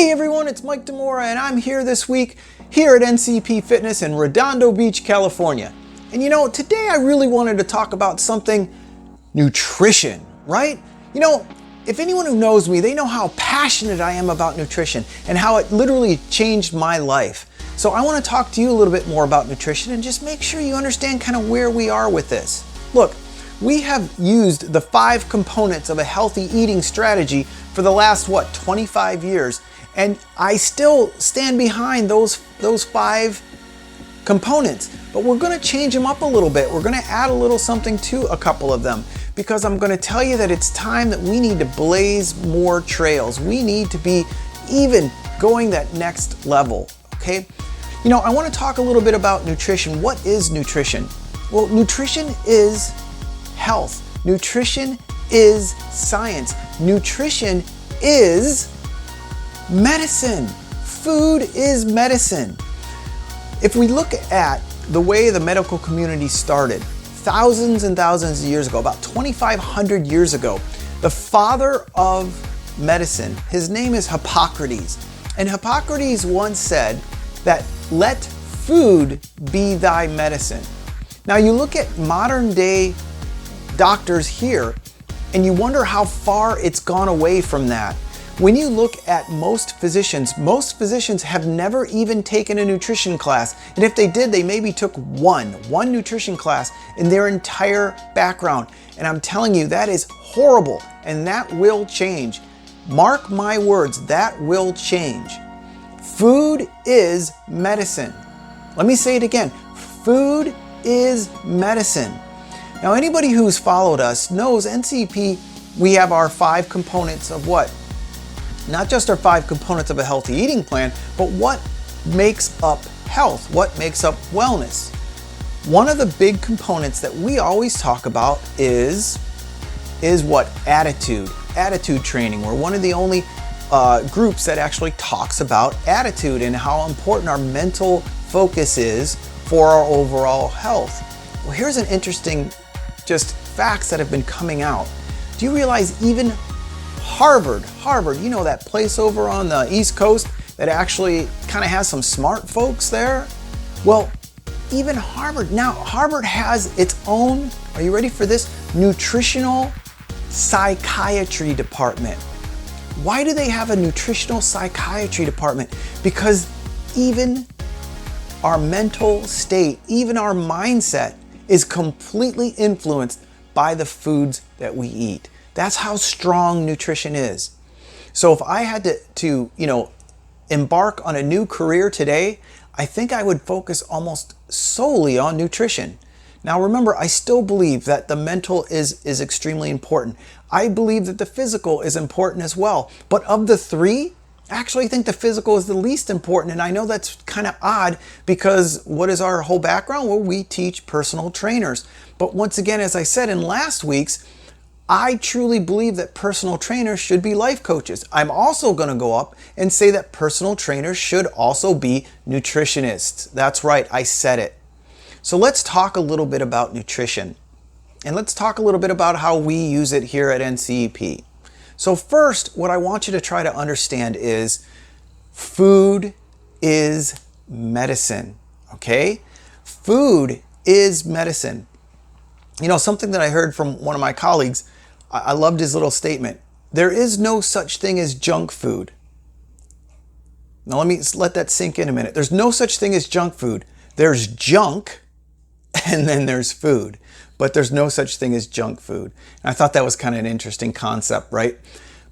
Hey everyone, it's Mike DeMora and I'm here this week here at NCEP Fitness in Redondo Beach, California. And today I really wanted to talk about something nutrition, right? If anyone who knows me, they know how passionate I am about nutrition and how it literally changed my life. So I want to talk to you a little bit more about nutrition and just make sure you understand kind of where we are with this. Look, we have used the 5 components of a healthy eating strategy for the last, 25 years. And I still stand behind those 5 components, but we're going to change them up a little bit. We're going to add a little something to a couple of them because I'm going to tell you that it's time that we need to blaze more trails. We need to be even going that next level, okay? I want to talk a little bit about nutrition. What is nutrition? Well, nutrition is health. Nutrition is science. Nutrition is medicine. Food is medicine. If we look at the way the medical community started thousands and thousands of years ago, about 2,500 years ago, the father of medicine, his name is Hippocrates. And Hippocrates once said that let food be thy medicine. Now you look at modern day doctors here and you wonder how far it's gone away from that. When you look at most physicians have never even taken a nutrition class. And if they did, they maybe took one nutrition class in their entire background. And I'm telling you, that is horrible. And that will change. Mark my words, that will change. Food is medicine. Let me say it again. Food is medicine. Now, anybody who's followed us knows NCEP, we have our 5 components of what? Not just our 5 components of a healthy eating plan, but what makes up health, what makes up wellness. One of the big components that we always talk about is what? Attitude training. We're one of the only groups that actually talks about attitude and how important our mental focus is for our overall health. Well, here's an interesting just facts that have been coming out. Do you realize even Harvard, that place over on the East Coast that actually kind of has some smart folks there? Well, even Harvard has its own, are you ready for this? Nutritional psychiatry department. Why do they have a nutritional psychiatry department? Because even our mental state, even our mindset is completely influenced by the foods that we eat. That's how strong nutrition is. So if I had to embark on a new career today, I think I would focus almost solely on nutrition. Now remember, I still believe that the mental is extremely important. I believe that the physical is important as well. But of the 3, I actually think the physical is the least important. And I know that's kind of odd because what is our whole background? Well, we teach personal trainers. But once again, as I said in last week's, I truly believe that personal trainers should be life coaches. I'm also going to go up and say that personal trainers should also be nutritionists. That's right, I said it. So let's talk a little bit about nutrition. And let's talk a little bit about how we use it here at NCEP. So first, what I want you to try to understand is food is medicine, okay? Food is medicine. Something that I heard from one of my colleagues, I loved his little statement. There is no such thing as junk food. Now let that sink in a minute. There's no such thing as junk food. There's junk and then there's food. But there's no such thing as junk food. And I thought that was kind of an interesting concept, right?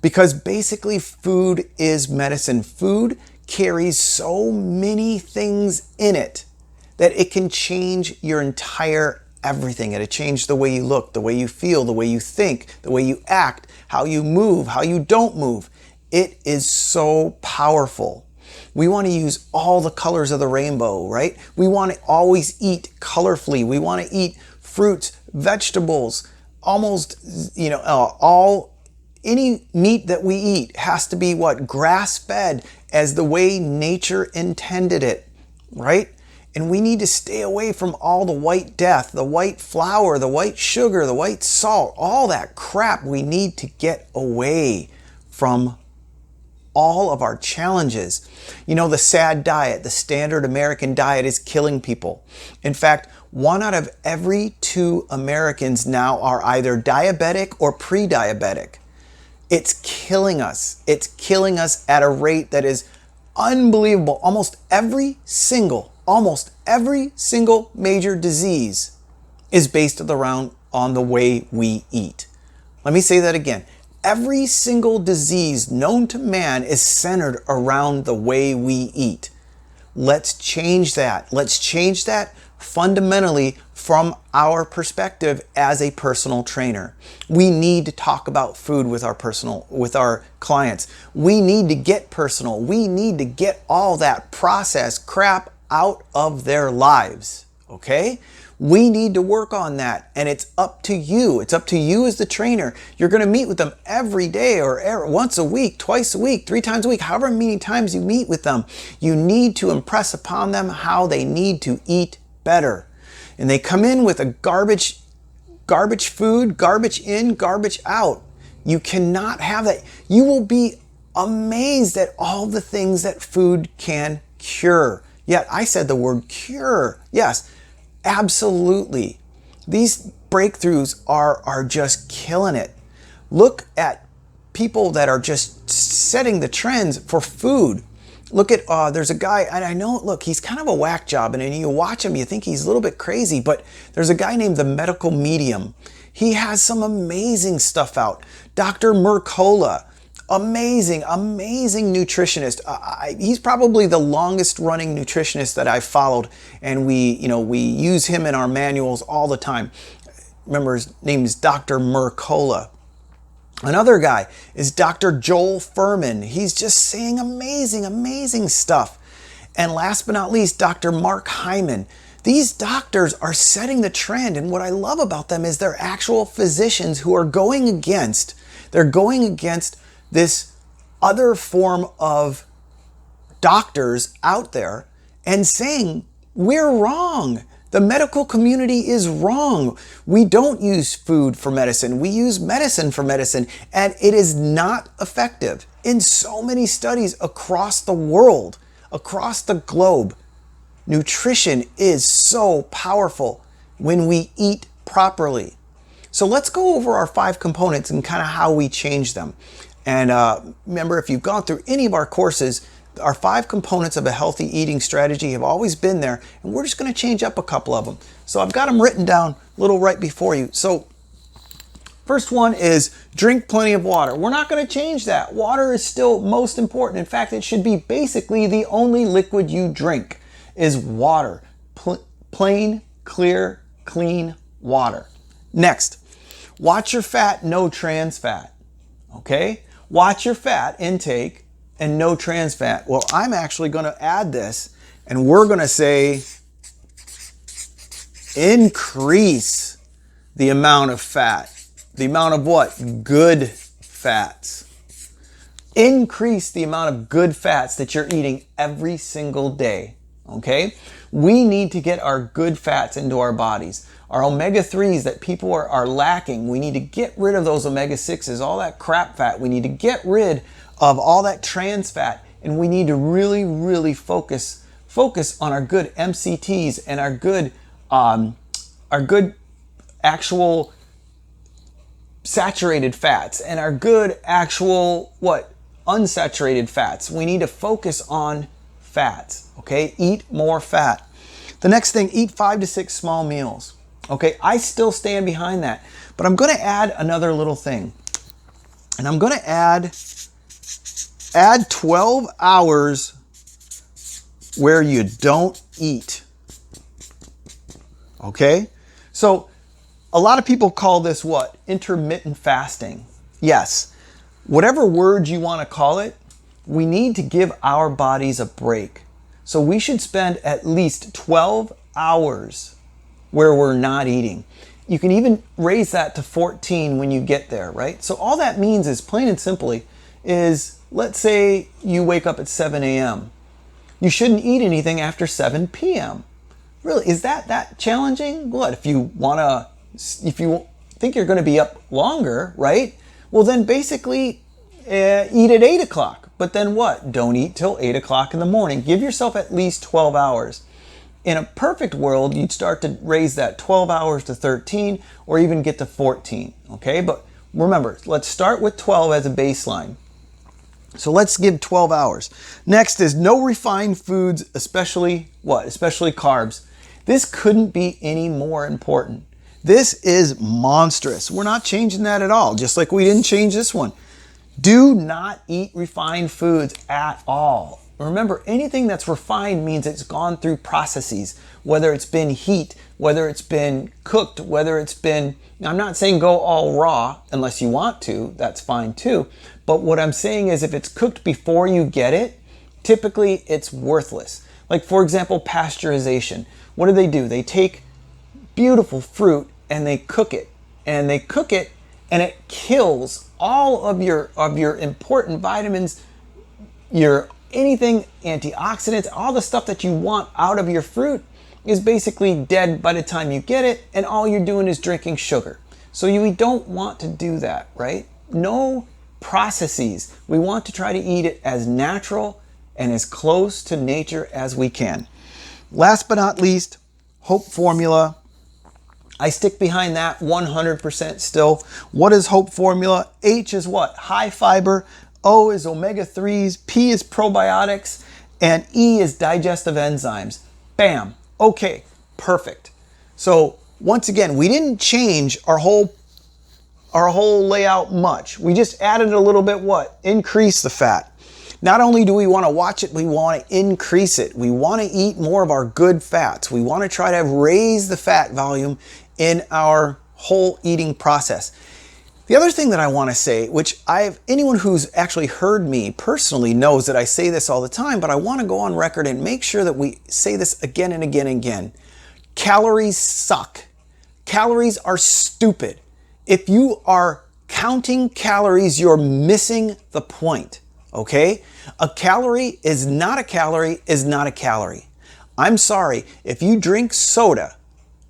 Because basically food is medicine. Food carries so many things in it that it can change your entire everything. It'll change the way you look, the way you feel, the way you think, the way you act, how you move, how you don't move. It is so powerful. We want to use all the colors of the rainbow, right? We want to always eat colorfully. We want to eat fruits, vegetables, almost, any meat that we eat has to be grass-fed as the way nature intended it, right? And we need to stay away from all the white death, the white flour, the white sugar, the white salt, all that crap. We need to get away from all of our challenges. You know, the sad diet, the standard American diet is killing people. In fact, 1 out of every 2 Americans now are either diabetic or pre-diabetic. It's killing us. It's killing us at a rate that is unbelievable. Almost every single major disease is based around on the way we eat. Let me say that again. Every single disease known to man is centered around the way we eat. Let's change that. Let's change that fundamentally from our perspective as a personal trainer. We need to talk about food with our clients. We need to get personal. We need to get all that processed crap out of their lives. Okay? We need to work on that, and it's up to you. It's up to you as the trainer. You're going to meet with them every day or once a week, twice a week, 3 times a week, however many times you meet with them. You need to impress upon them how they need to eat better. And they come in with a garbage food, garbage in, garbage out. You cannot have that. You will be amazed at all the things that food can cure. Yet I said the word cure. Yes. Absolutely. These breakthroughs are just killing it. Look at people that are just setting the trends for food. Look at, there's a guy, and I know, look, he's kind of a whack job, and you watch him, you think he's a little bit crazy, but there's a guy named the Medical Medium. He has some amazing stuff out. Dr. Mercola. Amazing nutritionist. He's probably the longest running nutritionist that I've followed, and we use him in our manuals all the time. Remember, his name is Dr. Mercola. Another guy is Dr. Joel Furman. He's just saying amazing stuff. And last but not least, Dr. Mark Hyman. These doctors are setting the trend, and what I love about them is they're actual physicians who are going against this other form of doctors out there and saying, we're wrong. The medical community is wrong. We don't use food for medicine. We use medicine for medicine, and it is not effective. In so many studies across the world, across the globe, nutrition is so powerful when we eat properly. So let's go over our 5 components and kind of how we change them. And remember, if you've gone through any of our courses, our 5 components of a healthy eating strategy have always been there, and we're just going to change up a couple of them. So I've got them written down a little right before you. So first one is drink plenty of water. We're not going to change that. Water is still most important. In fact, it should be basically the only liquid you drink is water. Plain, clear, clean water. Next, watch your fat, no trans fat. Okay? Watch your fat intake and no trans fat. Well, I'm actually going to add this, and we're going to say increase the amount of fat. The amount of what? Good fats. Increase the amount of good fats that you're eating every single day. Okay? We need to get our good fats into our bodies. Our omega-3s that people are lacking, we need to get rid of those omega-6s, all that crap fat. We need to get rid of all that trans fat, and we need to really focus on our good MCTs and our good actual saturated fats and our good actual unsaturated fats. We need to focus on fats. Okay, eat more fat. The next thing, eat 5 to 6 small meals. Okay, I still stand behind that, but I'm going to add another little thing, and I'm going to add 12 hours where you don't eat. Okay, so a lot of people call this what? Intermittent fasting. Yes, whatever word you want to call it, we need to give our bodies a break. So we should spend at least 12 hours where we're not eating. You can even raise that to 14 when you get there, right? So all that means is, plain and simply, is let's say you wake up at 7 a.m. You shouldn't eat anything after 7 p.m. Really, is that challenging? What, if you think you're going to be up longer, right? Well, then basically eat at 8 o'clock. but then what? Don't eat till 8 o'clock in the morning. Give yourself at least 12 hours. In a perfect world, you'd start to raise that 12 hours to 13 or even get to 14, okay? But remember, let's start with 12 as a baseline. So let's give 12 hours. Next is no refined foods, especially what? Especially carbs. This couldn't be any more important. This is monstrous. We're not changing that at all, just like we didn't change this one. Do not eat refined foods at all. Remember, anything that's refined means it's gone through processes, whether it's been heat, whether it's been cooked, whether it's been, I'm not saying go all raw unless you want to, that's fine too. But what I'm saying is if it's cooked before you get it, typically it's worthless. Like for example, pasteurization. What do? They take beautiful fruit and they cook it. And they cook it and it kills all of your important vitamins, your anything, antioxidants, all the stuff that you want out of your fruit is basically dead by the time you get it, and all you're doing is drinking sugar. So we don't want to do that, right? No processes. We want to try to eat it as natural and as close to nature as we can. Last but not least, Hope Formula. I stick behind that 100% still. What is Hope Formula? H is what? High fiber. O is omega-3s, P is probiotics, and E is digestive enzymes. Bam. Okay, perfect. So once again, we didn't change our whole layout much. We just added a little bit what? Increase the fat. Not only do we want to watch it, we want to increase it. We want to eat more of our good fats. We want to try to raise the fat volume in our whole eating process. The other thing that I want to say, which anyone who's actually heard me personally knows that I say this all the time, but I want to go on record and make sure that we say this again and again and again. Calories suck. Calories are stupid. If you are counting calories, you're missing the point, okay? A calorie is not a calorie is not a calorie. I'm sorry, if you drink soda,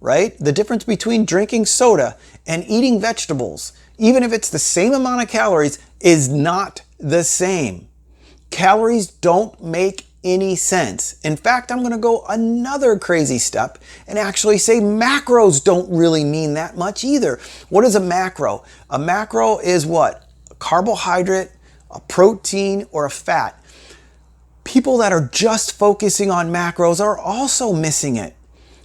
right? The difference between drinking soda and eating vegetables, even if it's the same amount of calories, is not the same. Calories don't make any sense. In fact, I'm going to go another crazy step and actually say macros don't really mean that much either. What is a macro? A macro is what? A carbohydrate, a protein, or a fat. People that are just focusing on macros are also missing it.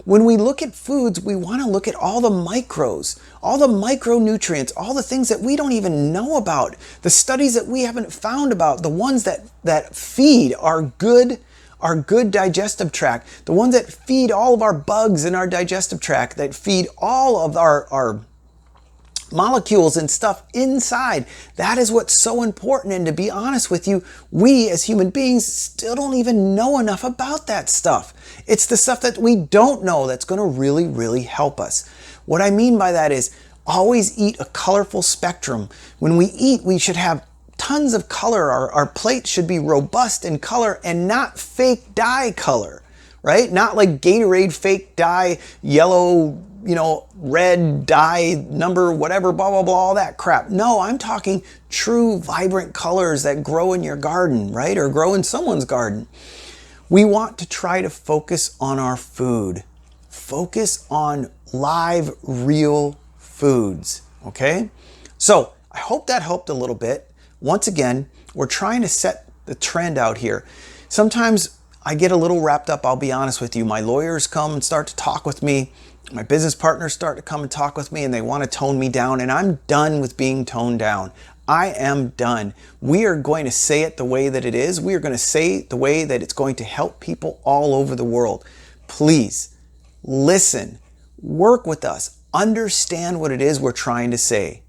When we look at foods, we want to look at all the micros, all the micronutrients, all the things that we don't even know about, the studies that we haven't found about, the ones that feed our good digestive tract, the ones that feed all of our bugs in our digestive tract, that feed all of our molecules and stuff inside. That is what's so important. And to be honest with you, we as human beings still don't even know enough about that stuff. It's the stuff that we don't know that's going to really, really help us. What I mean by that is always eat a colorful spectrum. When we eat, we should have tons of color. Our plate should be robust in color and not fake dye color, right? Not like Gatorade fake dye, yellow, red dye number, whatever, blah, blah, blah, all that crap. No, I'm talking true vibrant colors that grow in your garden, right? Or grow in someone's garden. We want to try to focus on our food. Focus on live, real foods, okay? So I hope that helped a little bit. Once again, we're trying to set the trend out here. Sometimes I get a little wrapped up, I'll be honest with you. My lawyers come and start to talk with me. My business partners start to come and talk with me and they want to tone me down, and I'm done with being toned down. I am done. We are going to say it the way that it is. We are going to say it the way that it's going to help people all over the world. Please listen, work with us, understand what it is we're trying to say.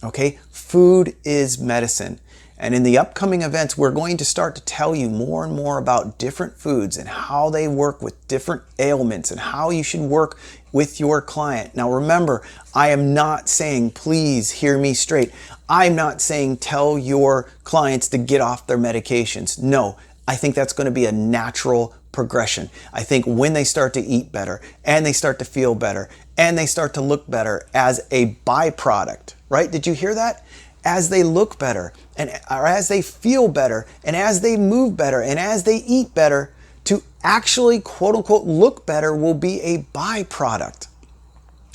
Okay? Food is medicine. And in the upcoming events, we're going to start to tell you more and more about different foods and how they work with different ailments and how you should work with your client. Now remember, I am not saying, please hear me straight. I'm not saying tell your clients to get off their medications. No, I think that's going to be a natural progression. I think when they start to eat better and they start to feel better and they start to look better as a byproduct, right? Did you hear that? as they look better, or as they feel better, and as they move better, and as they eat better, to actually quote unquote look better will be a byproduct.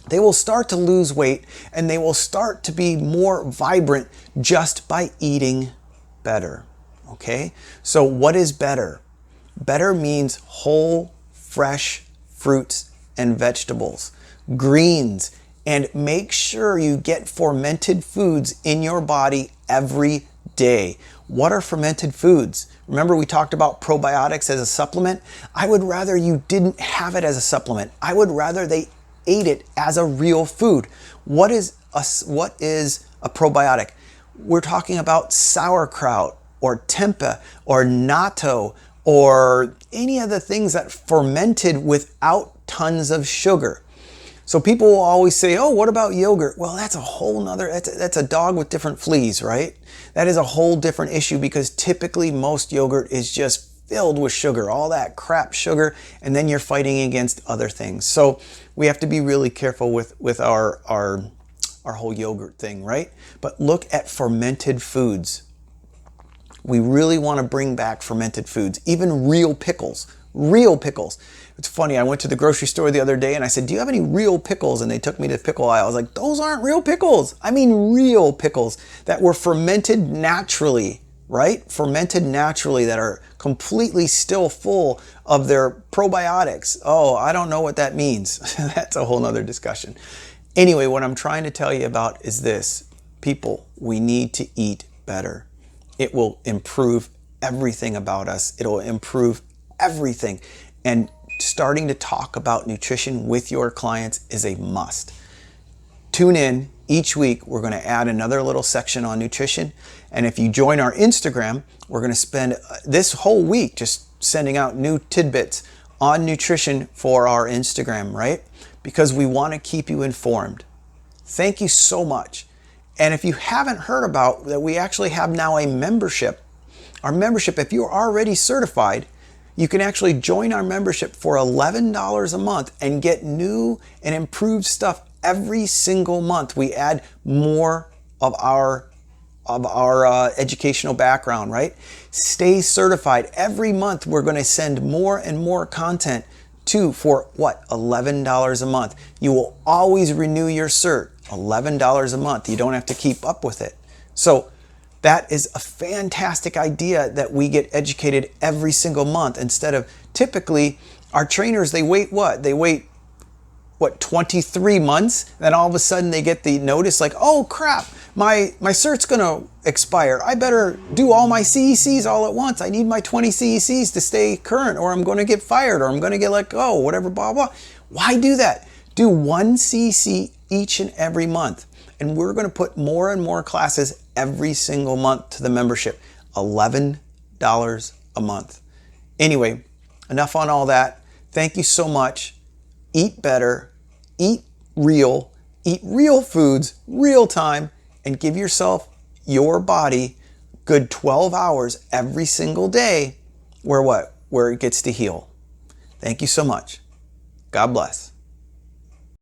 They will start to lose weight and they will start to be more vibrant just by eating better. Okay? So what is better? Better means whole, fresh fruits and vegetables, greens, and make sure you get fermented foods in your body every day. What are fermented foods? Remember we talked about probiotics as a supplement? I would rather you didn't have it as a supplement. I would rather they ate it as a real food. What is a probiotic? We're talking about sauerkraut or tempeh or natto or any of the things that fermented without tons of sugar. So people will always say, oh, what about yogurt? Well, that's a whole nother, that's a dog with different fleas, right? That is a whole different issue because typically most yogurt is just filled with sugar, all that crap sugar, and then you're fighting against other things. So we have to be really careful with our whole yogurt thing, right? But look at fermented foods. We really want to bring back fermented foods, even real pickles. Real pickles. It's funny, I went to the grocery store the other day and I said, do you have any real pickles? And they took me to the pickle aisle. I was like, those aren't real pickles. I mean real pickles that were fermented naturally, right? Fermented naturally, that are completely still full of their probiotics. Oh, I don't know what that means. That's a whole nother discussion. Anyway, what I'm trying to tell you about is this. People, we need to eat better. It will improve everything about us. It'll improve everything. And starting to talk about nutrition with your clients is a must. Tune in each week. We're going to add another little section on nutrition. And if you join our Instagram, we're going to spend this whole week just sending out new tidbits on nutrition for our Instagram, right? Because we want to keep you informed. Thank you so much. And if you haven't heard about that, we actually have now a membership. Our membership, if you're already certified, you can actually join our membership for $11 a month and get new and improved stuff every single month. We add more of our educational background, right? Stay certified. Every month we're going to send more and more content for what? $11 a month. You will always renew your cert. $11 a month. You don't have to keep up with it. So that is a fantastic idea that we get educated every single month instead of typically our trainers, they wait what? They wait 23 months? Then all of a sudden they get the notice like, oh crap, my cert's gonna expire. I better do all my CECs all at once. I need my 20 CECs to stay current or I'm gonna get fired or I'm gonna get let go, whatever, blah, blah. Why do that? Do one CEC each and every month. And we're going to put more and more classes every single month to the membership. $11 a month. Anyway, enough on all that. Thank you so much. Eat better, eat real foods, real time, and give yourself, your body, good 12 hours every single day where it gets to heal. Thank you so much. God bless.